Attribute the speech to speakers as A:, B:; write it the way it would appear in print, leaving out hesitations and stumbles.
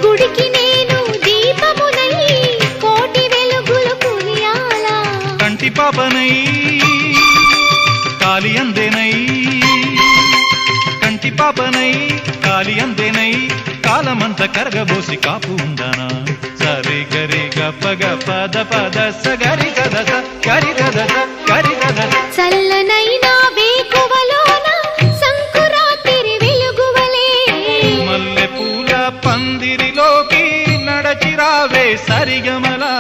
A: గుడికి నేను దీపమునై కోటి వెలుగులు కురియాలా
B: కంటి పాపనై కాలి అందేనై కంటి పాపనై కాలి అందేనై కాలమంత కరగబోసి కాపు ఉందానా సరి గరి గప గప ద పద సగరి గద గరి గద గరి గద
A: చల్లనైనా వేకువలోన సంకురాత్రి వెలుగువలే
B: మల్లె పూల పందిరిలోకి నడచిరావే సరిగమలా